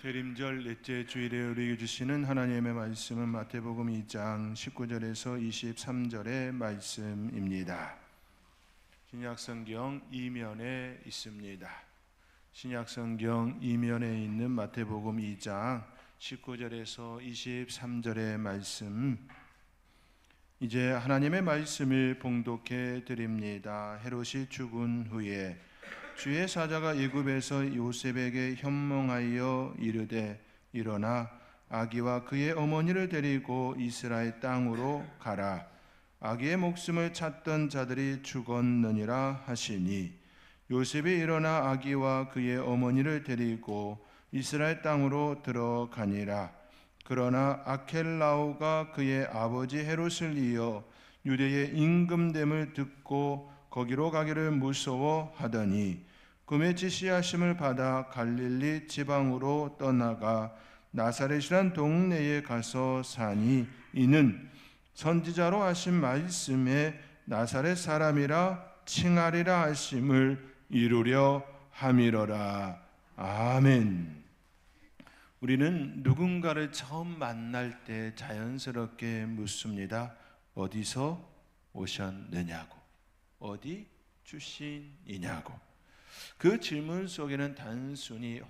대림절 넷째 주일에 우리에게 주시는 하나님의 말씀은 마태복음 2장 19절에서 23절의 말씀입니다. 신약성경 2면에 있습니다. 신약성경 2면에 있는 마태복음 2장 19절에서 23절의 말씀, 이제 하나님의 말씀을 봉독해 드립니다. 헤롯이 죽은 후에 주의 사자가 애굽에서 요셉에게 현몽하여 이르되 일어나 아기와 그의 어머니를 데리고 이스라엘 땅으로 가라. 아기의 목숨을 찾던 자들이 죽었느니라 하시니 요셉이 일어나 아기와 그의 어머니를 데리고 이스라엘 땅으로 들어가니라. 그러나 아켈라오가 그의 아버지 헤롯을 이어 유대의 임금됨을 듣고 거기로 가기를 무서워하더니 금의 지시하심을 받아 갈릴리 지방으로 떠나가 나사렛이란 동네에 가서 사니 이는 선지자로 하신 말씀에 나사렛 사람이라 칭하리라 하심을 이루려 함이로라. 아멘. 우리는 누군가를 처음 만날 때 자연스럽게 묻습니다. 어디서 오셨느냐고, 어디 출신이냐고. 그 질문 속에는 단순히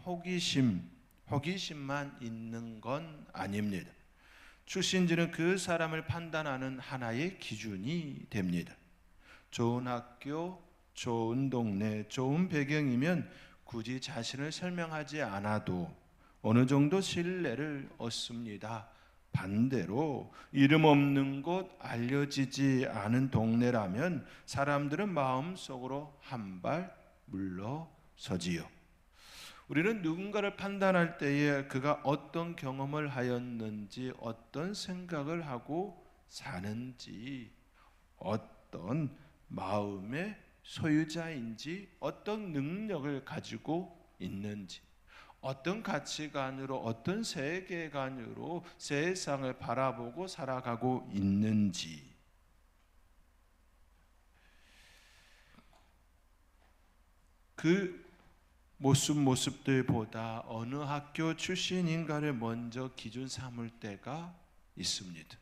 호기심만 있는 건 아닙니다. 출신지는 그 사람을 판단하는 하나의 기준이 됩니다. 좋은 학교, 좋은 동네, 좋은 배경이면 굳이 자신을 설명하지 않아도 어느 정도 신뢰를 얻습니다. 반대로 이름 없는 곳, 알려지지 않은 동네라면 사람들은 마음속으로 한 발 물러서지요. 우리는 누군가를 판단할 때에 그가 어떤 경험을 하였는지, 어떤 생각을 하고 사는지, 어떤 마음의 소유자인지, 어떤 능력을 가지고 있는지, 어떤 가치관으로, 어떤 세계관으로 세상을 바라보고 살아가고 있는지, 그 모습들보다 어느 학교 출신인가를 먼저 기준 삼을 때가 있습니다.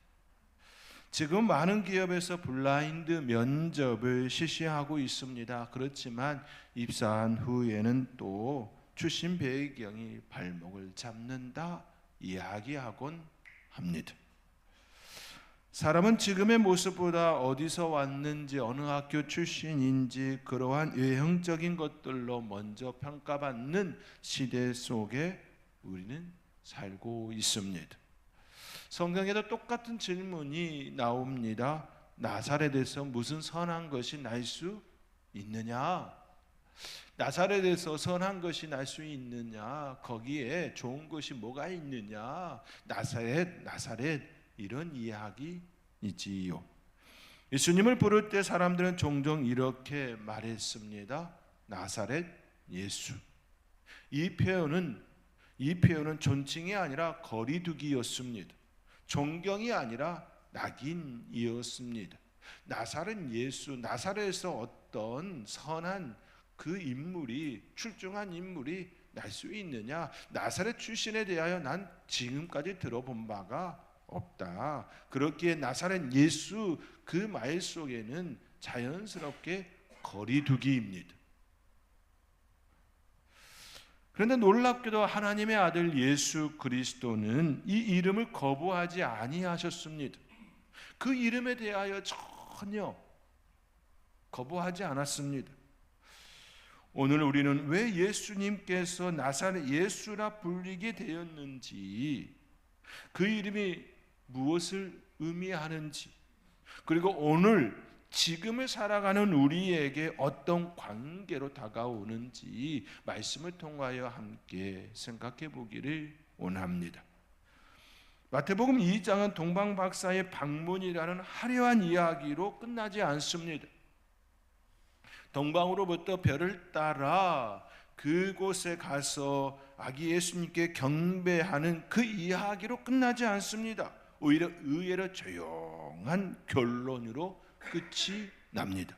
지금 많은 기업에서 블라인드 면접을 실시하고 있습니다. 그렇지만 입사한 후에는 또 출신 배경이 발목을 잡는다 이야기하곤 합니다. 사람은 지금의 모습보다 어디서 왔는지, 어느 학교 출신인지 그러한 외형적인 것들로 먼저 평가받는 시대 속에 우리는 살고 있습니다. 성경에도 똑같은 질문이 나옵니다. 나사렛에서 무슨 선한 것이 날 수 있느냐? 나사렛에서 선한 것이 날 수 있느냐? 거기에 좋은 것이 뭐가 있느냐? 나사렛 이런 이야기이지요. 예수님을 부를 때 사람들은 종종 이렇게 말했습니다. 나사렛 예수. 이 표현은 존칭이 아니라 거리두기였습니다. 존경이 아니라 낙인이었습니다. 나사렛 예수, 나사렛에서 어떤 선한 그 인물이, 출중한 인물이 날 수 있느냐? 나사렛 출신에 대하여 난 지금까지 들어본 바가 없다. 그렇기에 나사렛 예수, 그 말 속에는 자연스럽게 거리두기입니다. 그런데 놀랍게도 하나님의 아들 예수 그리스도는 이 이름을 거부하지 아니하셨습니다. 그 이름에 대하여 전혀 거부하지 않았습니다. 오늘 우리는 왜 예수님께서 나사렛 예수라 불리게 되었는지, 그 이름이 무엇을 의미하는지, 그리고 오늘 지금을 살아가는 우리에게 어떤 관계로 다가오는지 말씀을 통하여 함께 생각해 보기를 원합니다. 마태복음 2장은 동방박사의 방문이라는 화려한 이야기로 끝나지 않습니다. 동방으로부터 별을 따라 그곳에 가서 아기 예수님께 경배하는 그 이야기로 끝나지 않습니다. 오히려 의외로 조용한 결론으로 끝이 납니다.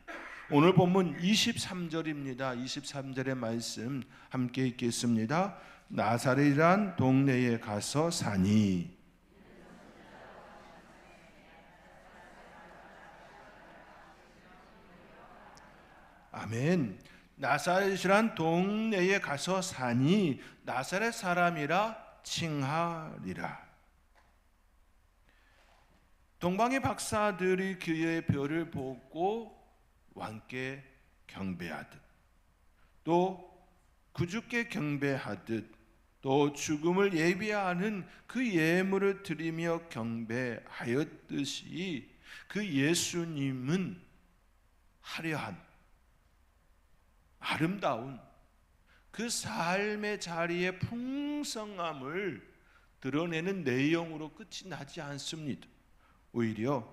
오늘 본문 23절입니다. 23절의 말씀 함께 읽겠습니다. 나사렛이란 동네에 가서 사니. 아멘. 나사렛이란 동네에 가서 사니 나사렛 사람이라 칭하리라. 동방의 박사들이 그의 별을 보고 왕께 경배하듯, 또 구주께 경배하듯, 또 죽음을 예비하는 그 예물을 드리며 경배하였듯이 그 예수님은 화려한 아름다운 그 삶의 자리의 풍성함을 드러내는 내용으로 끝이 나지 않습니다. 오히려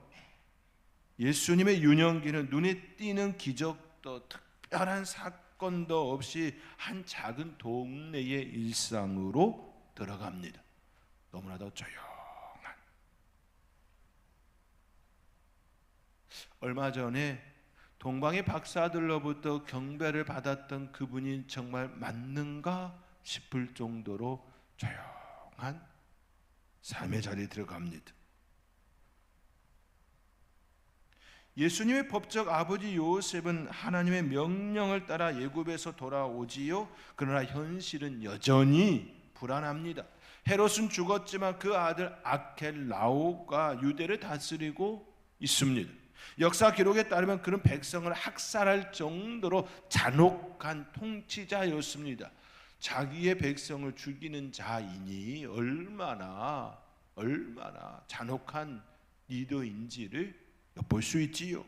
예수님의 유년기는 눈에 띄는 기적도 특별한 사건도 없이 한 작은 동네의 일상으로 들어갑니다. 너무나도 조용한. 얼마 전에 동방의 박사들로부터 경배를 받았던 그분이 정말 맞는가 싶을 정도로 조용한 삶의 자리에 들어갑니다. 예수님의 법적 아버지 요셉은 하나님의 명령을 따라 애굽에서 돌아오지요. 그러나 현실은 여전히 불안합니다. 헤롯은 죽었지만 그 아들 아켈라오가 유대를 다스리고 있습니다. 역사 기록에 따르면 그는 백성을 학살할 정도로 잔혹한 통치자였습니다. 자기의 백성을 죽이는 자이니 얼마나 잔혹한 리더인지를 볼 수 있지요.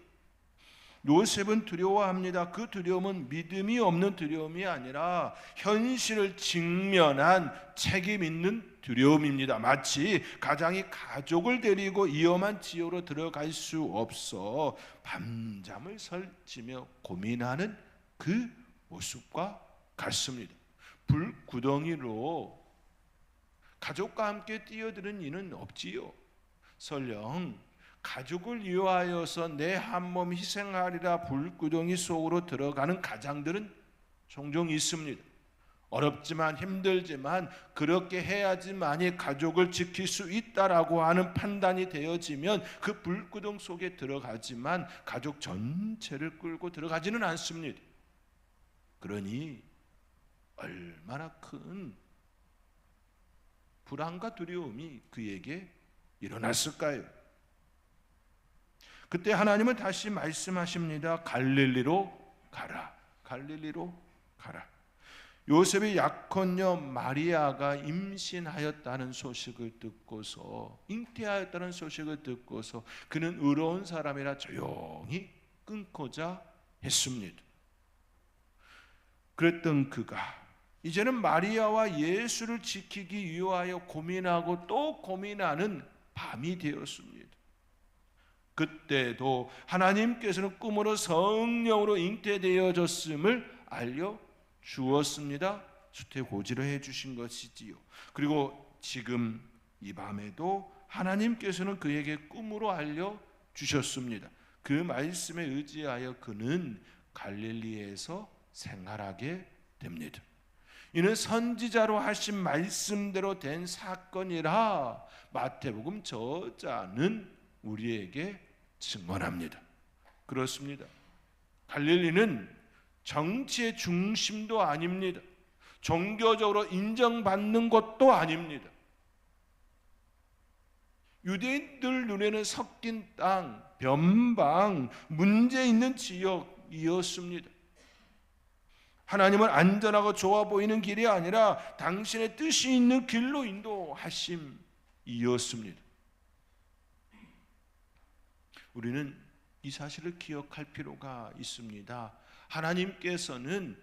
요셉은 두려워합니다. 그 두려움은 믿음이 없는 두려움이 아니라 현실을 직면한 책임 있는 두려움입니다. 마치 가장이 가족을 데리고 위험한 지역으로 들어갈 수 없어 밤잠을 설치며 고민하는 그 모습과 같습니다. 불구덩이로 가족과 함께 뛰어드는 이는 없지요. 설령 가족을 위하여서 내 한 몸 희생하리라 불구덩이 속으로 들어가는 가장들은 종종 있습니다. 어렵지만 힘들지만 그렇게 해야지만이 가족을 지킬 수 있다라고 하는 판단이 되어지면 그 불구덩 속에 들어가지만 가족 전체를 끌고 들어가지는 않습니다. 그러니 얼마나 큰 불안과 두려움이 그에게 일어났을까요? 그때 하나님은 다시 말씀하십니다. 갈릴리로 가라. 갈릴리로 가라. 요셉의 약혼녀 마리아가 임신하였다는 소식을 듣고서, 잉태하였다는 소식을 듣고서 그는 의로운 사람이라 조용히 끊고자 했습니다. 그랬던 그가 이제는 마리아와 예수를 지키기 위하여 고민하고 또 고민하는 밤이 되었습니다. 그때도 하나님께서는 꿈으로 성령으로 잉태되어졌음을 알려주었습니다. 수태고지를 해주신 것이지요. 그리고 지금 이 밤에도 하나님께서는 그에게 꿈으로 알려주셨습니다. 그 말씀에 의지하여 그는 갈릴리에서 생활하게 됩니다. 이는 선지자로 하신 말씀대로 된 사건이라 마태복음 저자는 우리에게 증언합니다. 그렇습니다. 갈릴리는 정치의 중심도 아닙니다. 종교적으로 인정받는 것도 아닙니다. 유대인들 눈에는 섞인 땅, 변방, 문제 있는 지역이었습니다. 하나님은 안전하고 좋아 보이는 길이 아니라 당신의 뜻이 있는 길로 인도하심이었습니다. 우리는 이 사실을 기억할 필요가 있습니다. 하나님께서는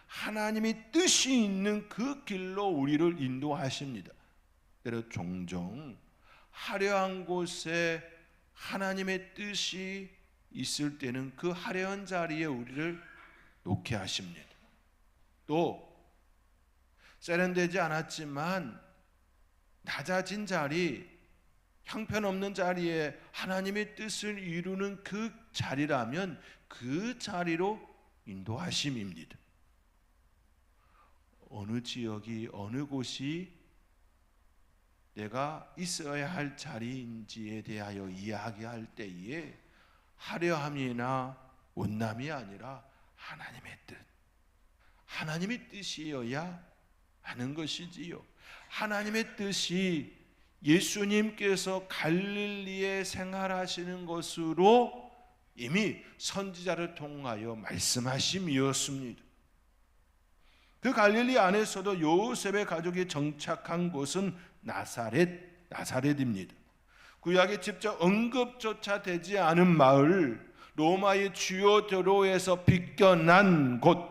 하나님의 뜻이 있는 그 길로 우리를 인도하십니다. 때로 종종 화려한 곳에 하나님의 뜻이 있을 때는 그 화려한 자리에 우리를 놓게 하십니다. 또 세련되지 않았지만 낮아진 자리, 형편없는 자리에 하나님의 뜻을 이루는 그 자리라면 그 자리로 인도하심입니다. 어느 지역이 어느 곳이 내가 있어야 할 자리인지에 대하여 이야기할 때에 하려함이나 원남이 아니라 하나님의 뜻, 하나님의 뜻이어야 하는 것이지요. 하나님의 뜻이 예수님께서 갈릴리에 생활하시는 것으로 이미 선지자를 통하여 말씀하심이었습니다. 그 갈릴리 안에서도 요셉의 가족이 정착한 곳은 나사렛입니다. 구약에 직접 언급조차 되지 않은 마을, 로마의 주요 도로에서 비껴난 곳,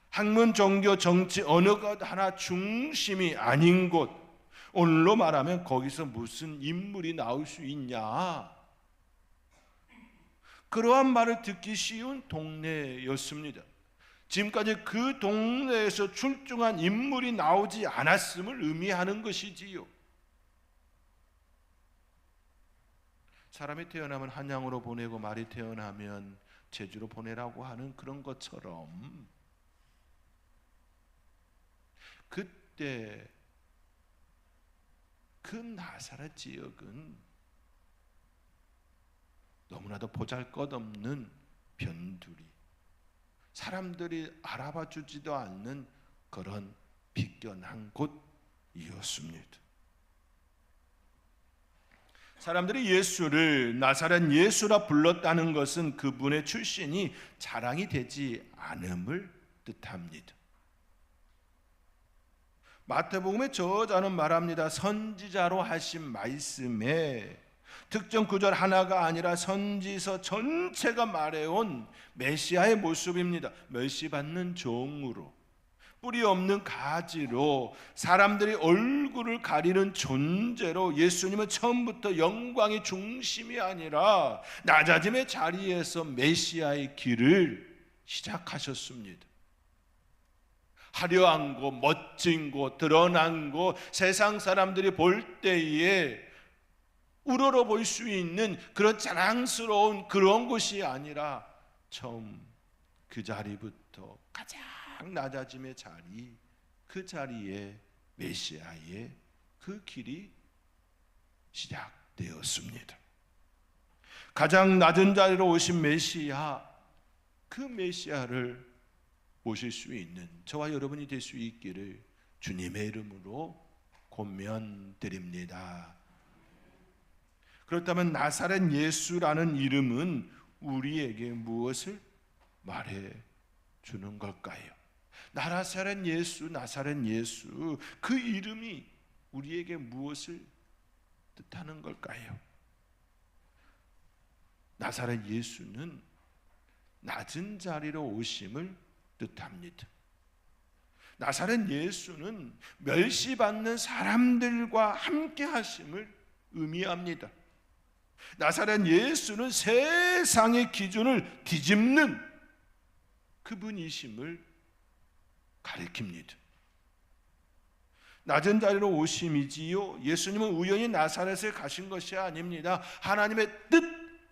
학문, 종교, 정치 어느 것 하나 중심이 아닌 곳, 오늘로 말하면 거기서 무슨 인물이 나올 수 있냐, 그러한 말을 듣기 쉬운 동네였습니다. 지금까지 그 동네에서 출중한 인물이 나오지 않았음을 의미하는 것이지요. 사람이 태어나면 한양으로 보내고 말이 태어나면 제주로 보내라고 하는 그런 것처럼 그때 그 나사렛 지역은 너무나도 보잘것없는 변두리, 사람들이 알아봐 주지도 않는 그런 비껴난 곳이었습니다. 사람들이 예수를 나사렛 예수라 불렀다는 것은 그분의 출신이 자랑이 되지 않음을 뜻합니다. 마태복음의 저자는 말합니다. 선지자로 하신 말씀에 특정 구절 하나가 아니라 선지서 전체가 말해온 메시아의 모습입니다. 멸시받는 종으로, 뿌리 없는 가지로, 사람들이 얼굴을 가리는 존재로 예수님은 처음부터 영광의 중심이 아니라 낮아짐의 자리에서 메시아의 길을 시작하셨습니다. 화려한 곳, 멋진 곳, 드러난 곳, 세상 사람들이 볼 때에 우러러 볼 수 있는 그런 자랑스러운 그런 곳이 아니라 처음 그 자리부터 가장 낮아짐의 자리, 그 자리에 메시아의 그 길이 시작되었습니다. 가장 낮은 자리로 오신 메시아, 그 메시아를 모실 수 있는 저와 여러분이 될 수 있기를 주님의 이름으로 권면드립니다. 그렇다면 나사렛 예수라는 이름은 우리에게 무엇을 말해 주는 걸까요? 나사렛 예수 그 이름이 우리에게 무엇을 뜻하는 걸까요? 나사렛 예수는 낮은 자리로 오심을 뜻합니다. 나사렛 예수는 멸시받는 사람들과 함께 하심을 의미합니다. 나사렛 예수는 세상의 기준을 뒤집는 그분이심을 가리킵니다. 낮은 자리로 오심이지요. 예수님은 우연히 나사렛에 가신 것이 아닙니다. 하나님의 뜻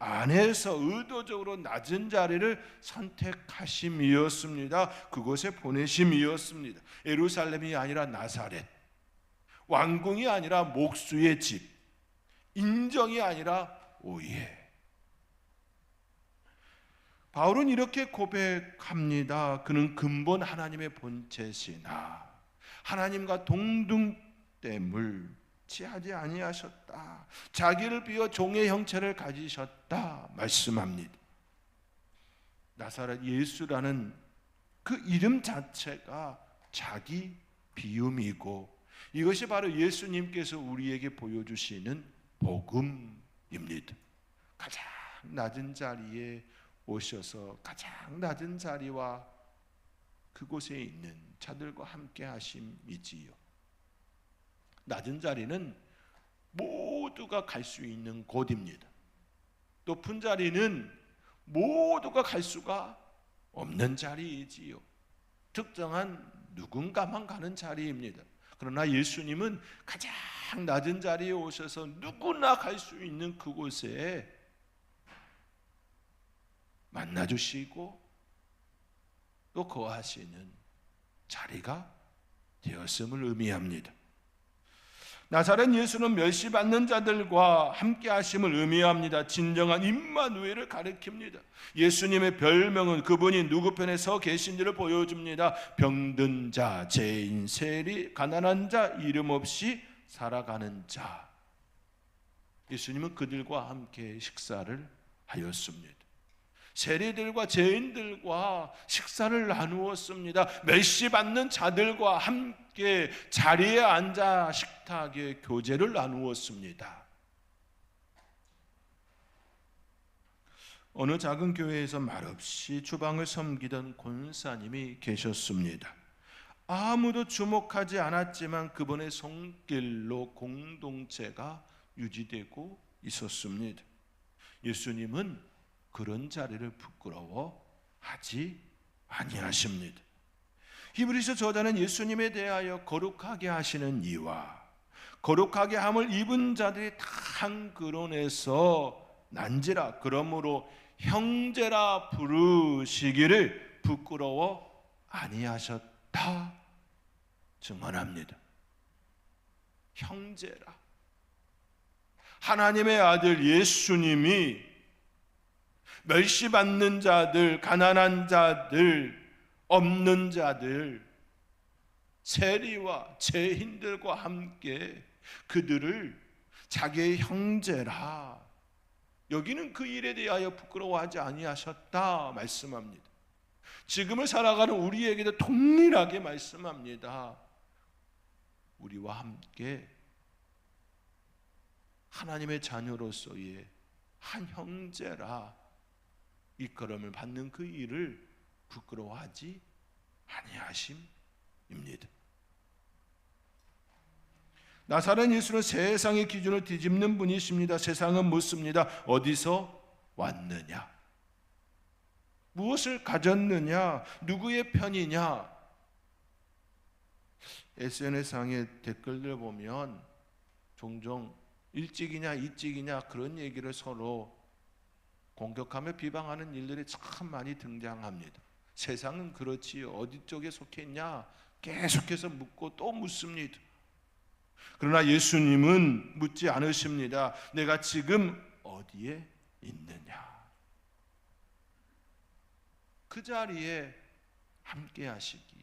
안에서 의도적으로 낮은 자리를 선택하심이었습니다. 그곳에 보내심이었습니다. 예루살렘이 아니라 나사렛, 왕궁이 아니라 목수의 집, 인정이 아니라 오해. 바울은 이렇게 고백합니다. 그는 근본 하나님의 본체시나 하나님과 동등됨을 취하지 아니하셨다. 자기를 비워 종의 형체를 가지셨다 말씀합니다. 나사렛 예수라는 그 이름 자체가 자기 비움이고 이것이 바로 예수님께서 우리에게 보여주시는 복음입니다. 가장 낮은 자리에 오셔서 가장 낮은 자리와 그곳에 있는 자들과 함께 하심이지요. 낮은 자리는 모두가 갈 수 있는 곳입니다. 높은 자리는 모두가 갈 수가 없는 자리이지요. 특정한 누군가만 가는 자리입니다. 그러나 예수님은 가장 낮은 자리에 오셔서 누구나 갈 수 있는 그곳에 만나주시고 또 거하시는 자리가 되었음을 의미합니다. 나사렛 예수는 멸시받는 자들과 함께 하심을 의미합니다. 진정한 임마누엘을 가리킵니다. 예수님의 별명은 그분이 누구 편에 서 계신지를 보여줍니다. 병든 자, 죄인, 세리, 가난한 자, 이름 없이 살아가는 자. 예수님은 그들과 함께 식사를 하였습니다. 세리들과 죄인들과 식사를 나누었습니다. 멸시받는 자들과 함께 자리에 앉아 식탁에 교제를 나누었습니다. 어느 작은 교회에서 말없이 주방을 섬기던 권사님이 계셨습니다. 아무도 주목하지 않았지만 그분의 손길로 공동체가 유지되고 있었습니다. 예수님은 그런 자리를 부끄러워하지 아니하십니다. 히브리서 저자는 예수님에 대하여 거룩하게 하시는 이와 거룩하게 함을 입은 자들이 다 한 그론에서 난지라 그러므로 형제라 부르시기를 부끄러워 아니하셨다 증언합니다. 형제라. 하나님의 아들 예수님이 멸시받는 자들, 가난한 자들, 없는 자들, 세리와 죄인들과 함께 그들을 자기의 형제라 여기는 그 일에 대하여 부끄러워하지 아니하셨다 말씀합니다. 지금을 살아가는 우리에게도 동일하게 말씀합니다. 우리와 함께 하나님의 자녀로서의 한 형제라 일컬음을 받는 그 일을 부끄러워하지 아니하심입니다. 나사렛 예수는 세상의 기준을 뒤집는 분이십니다. 세상은 묻습니다. 어디서 왔느냐? 무엇을 가졌느냐? 누구의 편이냐? SNS상의 댓글들 보면 종종 일찍이냐 이찍이냐 그런 얘기를 서로 공격하며 비방하는 일들이 참 많이 등장합니다. 세상은 그렇지요. 어디 쪽에 속해 있냐? 계속해서 묻고 또 묻습니다. 그러나 예수님은 묻지 않으십니다. 내가 지금 어디에 있느냐? 그 자리에 함께 하시기에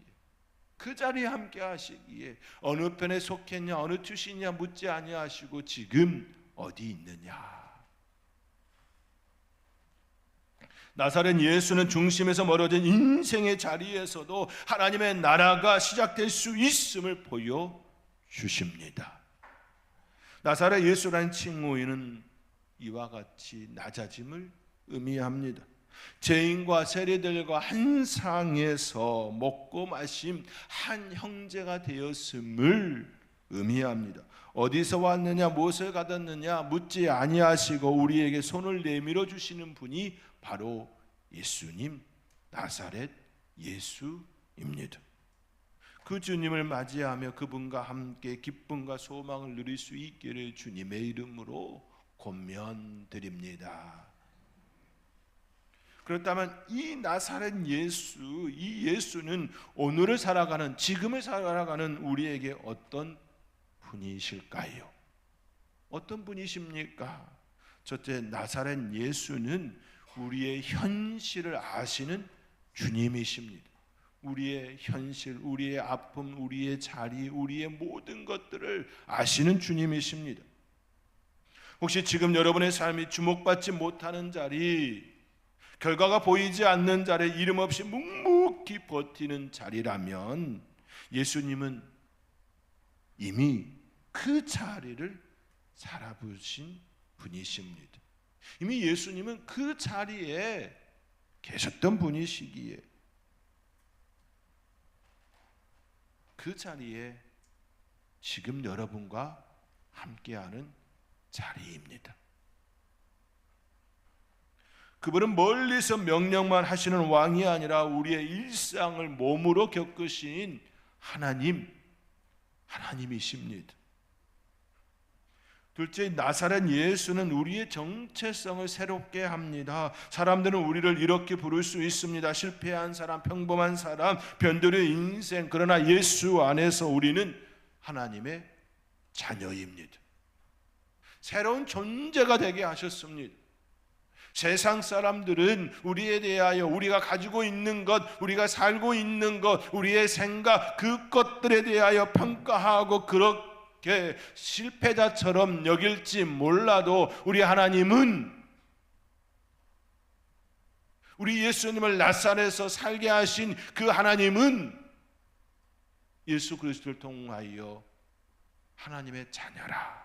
그 자리에 함께 하시기에 어느 편에 속했냐 어느 출신이냐 묻지 아니하시고 지금 어디 있느냐? 나사렛 예수는 중심에서 멀어진 인생의 자리에서도 하나님의 나라가 시작될 수 있음을 보여주십니다. 나사렛 예수라는 칭호에는 이와 같이 낮아짐을 의미합니다. 죄인과 세리들과 한 상에서 먹고 마심 한 형제가 되었음을 의미합니다. 어디서 왔느냐 무엇을 가졌느냐 묻지 아니하시고 우리에게 손을 내밀어 주시는 분이 바로 예수님 나사렛 예수입니다. 그 주님을 맞이하며 그분과 함께 기쁨과 소망을 누릴 수 있기를 주님의 이름으로 권면드립니다. 그렇다면 이 나사렛 예수, 이 예수는 오늘을 살아가는 지금을 살아가는 우리에게 어떤 분이실까요? 어떤 분이십니까? 첫째, 나사렛 예수는 우리의 현실을 아시는 주님이십니다. 우리의 현실, 우리의 아픔, 우리의 자리, 우리의 모든 것들을 아시는 주님이십니다. 혹시 지금 여러분의 삶이 주목받지 못하는 자리, 결과가 보이지 않는 자리, 이름 없이 묵묵히 버티는 자리라면 예수님은 이미 그 자리를 살아보신 분이십니다. 이미 예수님은 그 자리에 계셨던 분이시기에 그 자리에 지금 여러분과 함께하는 자리입니다. 그분은 멀리서 명령만 하시는 왕이 아니라 우리의 일상을 몸으로 겪으신 하나님이십니다. 둘째, 나사렛 예수는 우리의 정체성을 새롭게 합니다. 사람들은 우리를 이렇게 부를 수 있습니다. 실패한 사람, 평범한 사람, 변두리의 인생. 그러나 예수 안에서 우리는 하나님의 자녀입니다. 새로운 존재가 되게 하셨습니다. 세상 사람들은 우리에 대하여 우리가 가지고 있는 것, 우리가 살고 있는 것, 우리의 생각, 그 것들에 대하여 평가하고 그렇게 실패자처럼 여길지 몰라도 우리 하나님은 우리 예수님을 나사렛에서 살게 하신 그 하나님은 예수 그리스도를 통하여 하나님의 자녀라.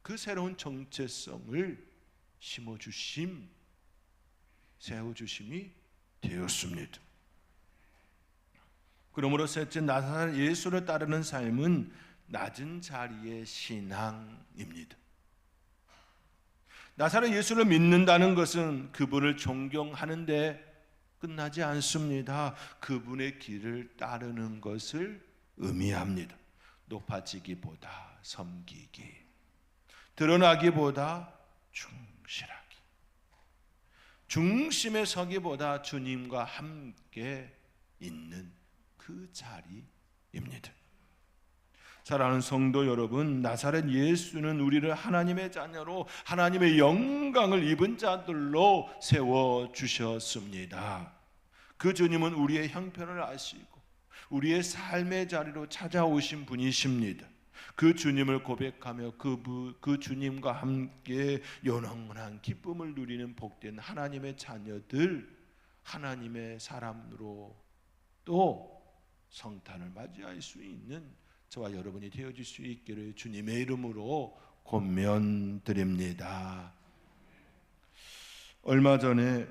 그 새로운 정체성을 심어주심, 세워주심이 되었습니다. 그러므로 셋째, 나사렛 예수를 따르는 삶은 낮은 자리의 신앙입니다. 나사렛 예수를 믿는다는 것은 그분을 존경하는데 끝나지 않습니다. 그분의 길을 따르는 것을 의미합니다. 높아지기보다 섬기기, 드러나기보다 충실하기, 중심에 서기보다 주님과 함께 있는 그 자리입니다. 사랑하는 성도 여러분, 나사렛 예수는 우리를 하나님의 자녀로 하나님의 영광을 입은 자들로 세워주셨습니다. 그 주님은 우리의 형편을 아시고 우리의 삶의 자리로 찾아오신 분이십니다. 그 주님을 고백하며 그 주님과 함께 영원한 기쁨을 누리는 복된 하나님의 자녀들, 하나님의 사람으로 또 성탄을 맞이할 수 있는 저와 여러분이 되어질 수 있기를 주님의 이름으로 권면드립니다. 얼마 전에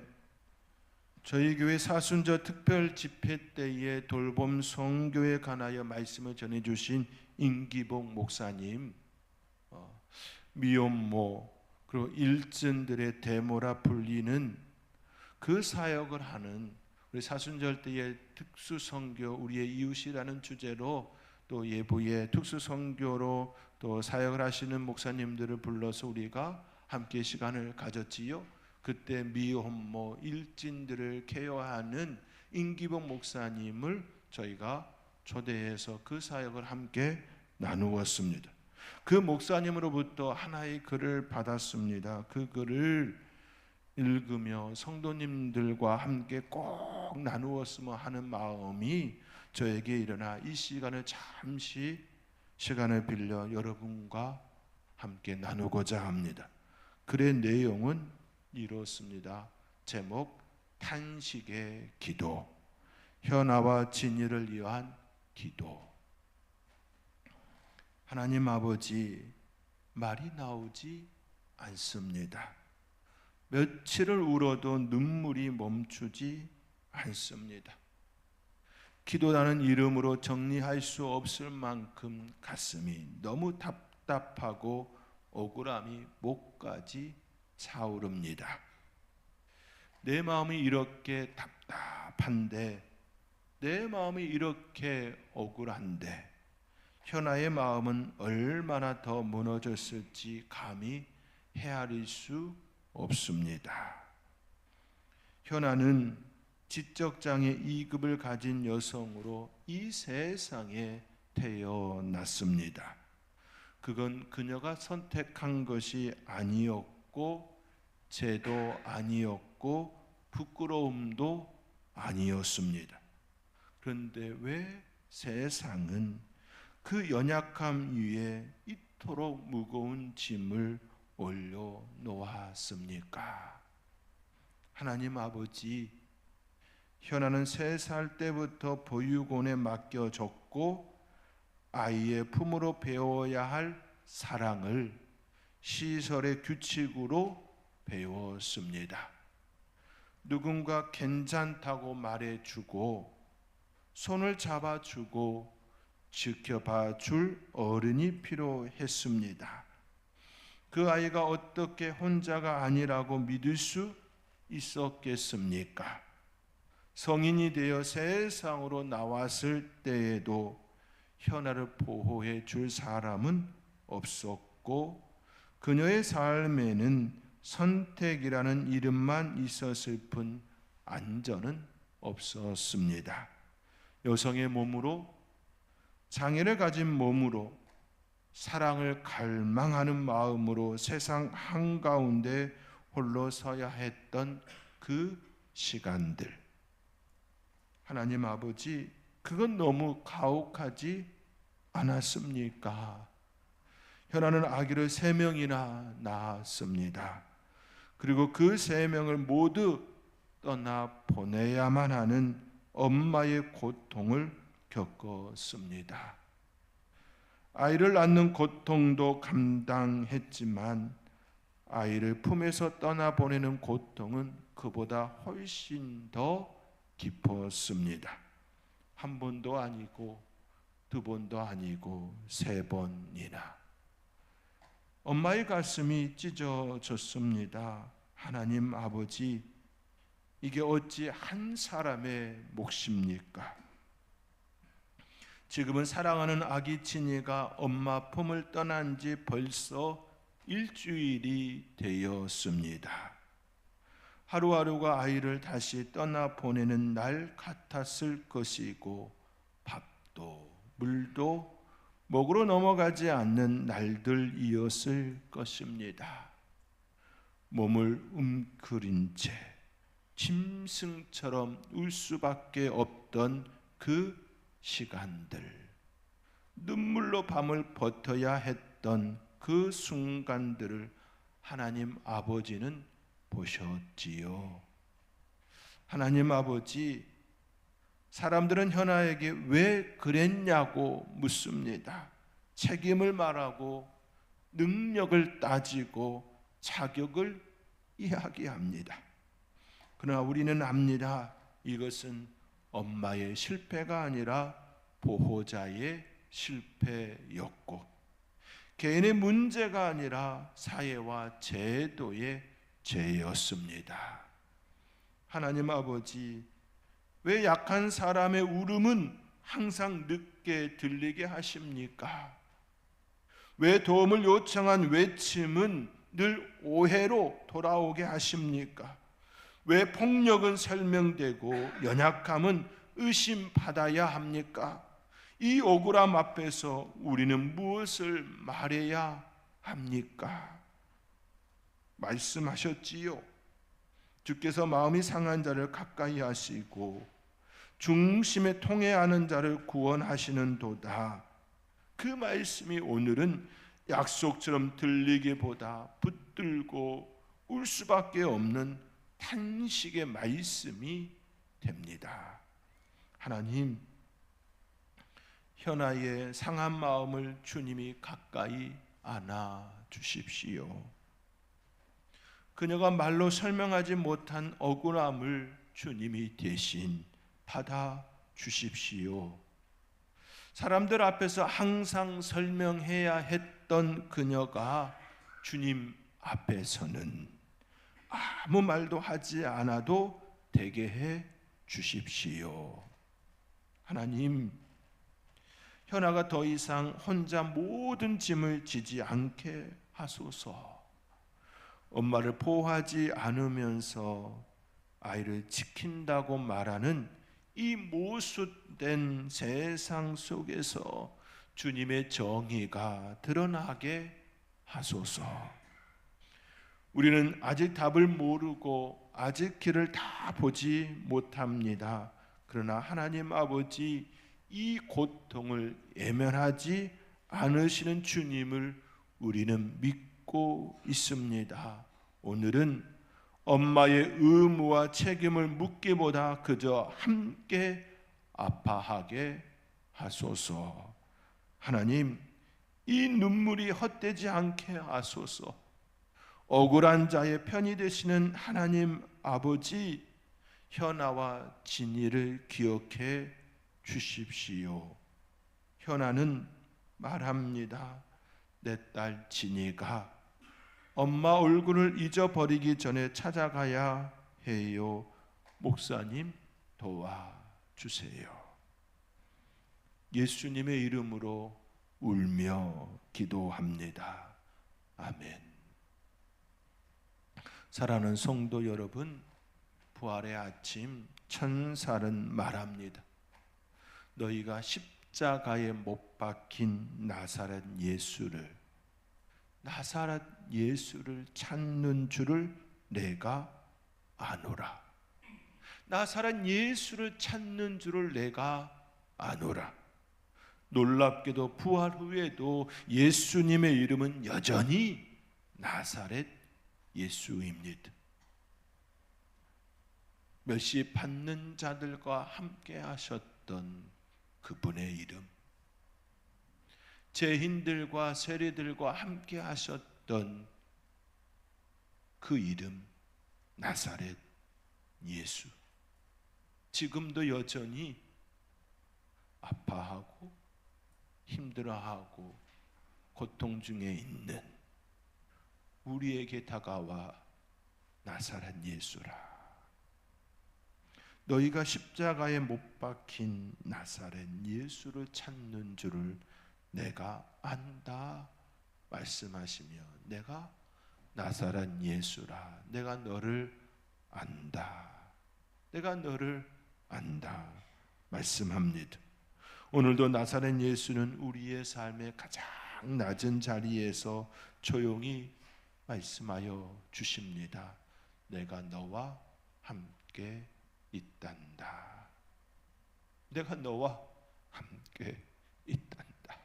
저희 교회 사순절 특별 집회 때에 돌봄 성교에 관하여 말씀을 전해주신 임기복 목사님, 미혼모 그리고 일진들의 대모라 불리는 그 사역을 하는 우리 사순절 때의 특수 선교, 우리의 이웃이라는 주제로 또 예부의 특수 선교로 또 사역을 하시는 목사님들을 불러서 우리가 함께 시간을 가졌지요. 그때 미혼모 일진들을 케어하는 임기복 목사님을 저희가 초대해서 그 사역을 함께 나누었습니다. 그 목사님으로부터 하나의 글을 받았습니다. 그 글을 읽으며 성도님들과 함께 꼭 나누었으면 하는 마음이 저에게 일어나 이 시간을 잠시 시간을 빌려 여러분과 함께 나누고자 합니다. 글의 내용은 이렇습니다. 제목, 탄식의 기도, 현아와 진이를 위한 기도. 하나님 아버지, 말이 나오지 않습니다. 며칠을 울어도 눈물이 멈추지 않습니다. 기도라는 이름으로 정리할 수 없을 만큼 가슴이 너무 답답하고 억울함이 목까지 차오릅니다. 내 마음이 이렇게 답답한데, 내 마음이 이렇게 억울한데 현아의 마음은 얼마나 더 무너졌을지 감히 헤아릴 수 없습니다. 현아는 지적장애 2급을 가진 여성으로 이 세상에 태어났습니다. 그건 그녀가 선택한 것이 아니었고 죄도 아니었고 부끄러움도 아니었습니다. 그런데 왜 세상은 그 연약함 위에 이토록 무거운 짐을 올려놓았습니까? 하나님 아버지, 현아는 3살 때부터 보육원에 맡겨졌고 아이의 품으로 배워야 할 사랑을 시설의 규칙으로 배웠습니다. 누군가 괜찮다고 말해주고 손을 잡아주고 지켜봐 줄 어른이 필요했습니다. 그 아이가 어떻게 혼자가 아니라고 믿을 수 있었겠습니까? 성인이 되어 세상으로 나왔을 때에도 현아를 보호해 줄 사람은 없었고 그녀의 삶에는 선택이라는 이름만 있었을 뿐 안전은 없었습니다. 여성의 몸으로, 장애를 가진 몸으로, 사랑을 갈망하는 마음으로 세상 한가운데 홀로 서야 했던 그 시간들, 하나님 아버지, 그건 너무 가혹하지 않았습니까? 현아는 아기를 3명이나 낳았습니다. 그리고 그 3명을 모두 떠나 보내야만 하는 엄마의 고통을 겪었습니다. 아이를 낳는 고통도 감당했지만 아이를 품에서 떠나보내는 고통은 그보다 훨씬 더 깊었습니다. 1번도 아니고 2번도 아니고 3번이나. 엄마의 가슴이 찢어졌습니다. 하나님 아버지, 이게 어찌 한 사람의 몫입니까? 지금은 사랑하는 아기 진이가 엄마 품을 떠난 지 벌써 일주일이 되었습니다. 하루하루가 아이를 다시 떠나보내는 날 같았을 것이고 밥도 물도 먹으러 넘어가지 않는 날들이었을 것입니다. 몸을 움크린 채 짐승처럼 울 수밖에 없던 그 시간들, 눈물로 밤을 버텨야 했던 그 순간들을 하나님 아버지는 보셨지요. 하나님 아버지, 사람들은 현아에게 왜 그랬냐고 묻습니다. 책임을 말하고 능력을 따지고 자격을 이야기합니다. 그러나 우리는 압니다. 이것은 엄마의 실패가 아니라 보호자의 실패였고, 개인의 문제가 아니라 사회와 제도의 죄였습니다. 하나님 아버지, 왜 약한 사람의 울음은 항상 늦게 들리게 하십니까? 왜 도움을 요청한 외침은 늘 오해로 돌아오게 하십니까? 왜 폭력은 설명되고 연약함은 의심받아야 합니까? 이 억울함 앞에서 우리는 무엇을 말해야 합니까? 말씀하셨지요. 주께서 마음이 상한 자를 가까이 하시고 중심에 통해하는 자를 구원하시는도다. 그 말씀이 오늘은 약속처럼 들리기보다 붙들고 울 수밖에 없는 탄식의 말씀이 됩니다. 하나님, 현아의 상한 마음을 주님이 가까이 안아 주십시오. 그녀가 말로 설명하지 못한 억울함을 주님이 대신 받아 주십시오. 사람들 앞에서 항상 설명해야 했던 그녀가 주님 앞에서는 아무 말도 하지 않아도 되게 해 주십시오. 하나님, 현아가 더 이상 혼자 모든 짐을 지지 않게 하소서. 엄마를 보호하지 않으면서 아이를 지킨다고 말하는 이 모순된 세상 속에서 주님의 정의가 드러나게 하소서. 우리는 아직 답을 모르고 아직 길을 다 보지 못합니다. 그러나 하나님 아버지, 이 고통을 예면하지 않으시는 주님을 우리는 믿고 있습니다. 오늘은 엄마의 의무와 책임을 묻기보다 그저 함께 아파하게 하소서. 하나님, 이 눈물이 헛되지 않게 하소서. 억울한 자의 편이 되시는 하나님 아버지, 현아와 진이를 기억해 주십시오. 현아는 말합니다. 내 딸 진이가 엄마 얼굴을 잊어버리기 전에 찾아가야 해요. 목사님, 도와주세요. 예수님의 이름으로 울며 기도합니다. 아멘. 사랑하는 성도 여러분, 부활의 아침 천사는 말합니다. 너희가 십자가에 못 박힌 나사렛 예수를 찾는 줄을 내가 아노라. 나사렛 예수를 찾는 줄을 내가 아노라. 놀랍게도 부활 후에도 예수님의 이름은 여전히 나사렛 예수입니다. 멸시 받는 자들과 함께 하셨던 그분의 이름, 죄인들과 세리들과 함께 하셨던 그 이름, 나사렛 예수. 지금도 여전히 아파하고 힘들어하고 고통 중에 있는 우리에게 다가와 나사렛 예수라. 너희가 십자가에 못 박힌 나사렛 예수를 찾는 줄을 내가 안다 말씀하시며, 내가 나사렛 예수라, 내가 너를 안다, 내가 너를 안다 말씀합니다. 오늘도 나사렛 예수는 우리의 삶의 가장 낮은 자리에서 조용히 말씀하여 주십니다. 내가 너와 함께 있단다. 내가 너와 함께 있단다.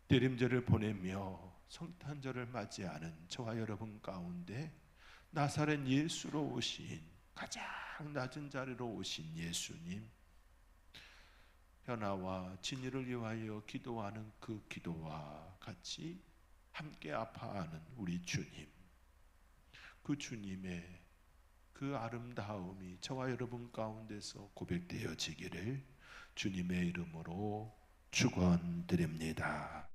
대림절을 보내며 성탄절을 맞이하는 저와 여러분 가운데 나사렛 예수로 오신, 가장 낮은 자리로 오신 예수님, 현아와 진이를 위하여 기도하는 그 기도와 같이 함께 아파하는 우리 주님, 그 주님의 그 아름다움이 저와 여러분 가운데서 고백되어지기를 주님의 이름으로 축원드립니다.